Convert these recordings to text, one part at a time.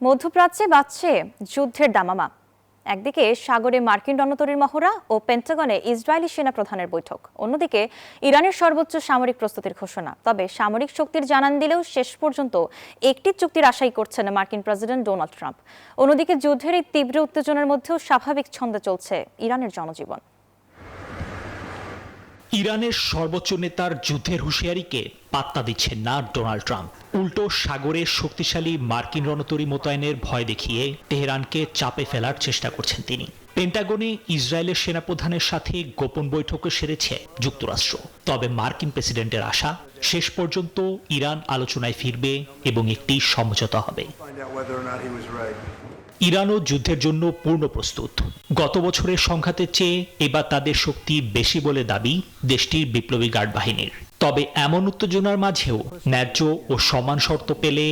মধ্যপ্রাচ্যে বাড়ছে যুদ্ধের দামামা। একদিকে সাগরে মার্কিন রণতরীর মহড়া ও পেন্টাগনে ইসরায়েলি সেনা প্রধানের বৈঠক, অন্যদিকে ইরানের সর্বোচ্চ সামরিক প্রস্তুতির ঘোষণা। তবে সামরিক শক্তির জানান দিলেও শেষ পর্যন্ত একটি চুক্তির আশাই করছেন মার্কিন প্রেসিডেন্ট ডোনাল্ড ট্রাম্প। অন্যদিকে যুদ্ধের এই তীব্র উত্তেজনার মধ্যেও স্বাভাবিক ছন্দে চলছে ইরানের জনজীবন। ইরানের সর্বোচ্চ নেতার যুদ্ধের হুঁশিয়ারিকে পাত্তা দিচ্ছেন না ডোনাল্ড ট্রাম্প। উল্টো সাগরে শক্তিশালী মার্কিন রণতরী মোতায়েনের ভয় দেখিয়ে তেহরানকে চাপে ফেলার চেষ্টা করছেন তিনি। পেন্টাগনে ইসরায়েলের সেনাপ্রধানের সাথে গোপন বৈঠকে সেরেছে যুক্তরাষ্ট্র। তবে মার্কিন প্রেসিডেন্টের আশা, শেষ পর্যন্ত ইরান আলোচনায় ফিরবে এবং একটি সমঝোতা হবে। ইরানও যুদ্ধের জন্য পূর্ণ প্রস্তুত। গত বছরের সংঘাতের চেয়ে এবার তাদের শক্তি বেশি বলে দাবি দেশটির বিপ্লবী গার্ড বাহিনীর। তবে এমন উত্তেজনার মাঝেও ন্যায্য ও সমান শর্ত পেলে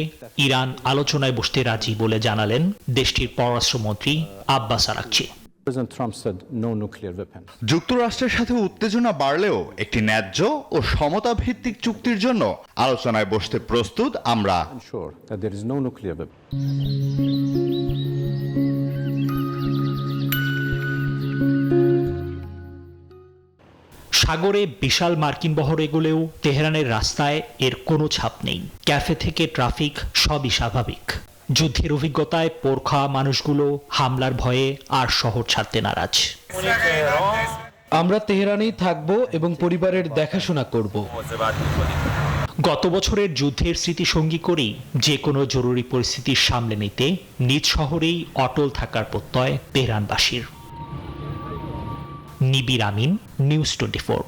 ইরান আলোচনায় বসতে রাজি বলে জানালেন দেশটির পররাষ্ট্রমন্ত্রী আব্বাস আরাকচি। যুক্তরাষ্ট্রের সাথে উত্তেজনা বাড়লেও একটি ন্যায্য ও সমতা ভিত্তিক চুক্তির জন্য আলোচনায় বসতে প্রস্তুত আমরা। সাগরে বিশাল মার্কিন বহর এগোলেও তেহরানের রাস্তায় এর কোনো ছাপ নেই। ক্যাফে থেকে ট্রাফিক সবই স্বাভাবিক। যুদ্ধের অভিজ্ঞতায় পোড় খাওয়া মানুষগুলো হামলার ভয়ে আর শহর ছাড়তে নারাজ। আমরা তেহরানেই থাকব এবং পরিবারের দেখাশোনা করব। গত বছরের যুদ্ধের স্মৃতি সঙ্গী করেই যে কোনো জরুরি পরিস্থিতি সামলে নিতে নিজ শহরেই অটল থাকার প্রত্যয় তেহরানবাসীর। নিবির আমিন, নিউজ 24।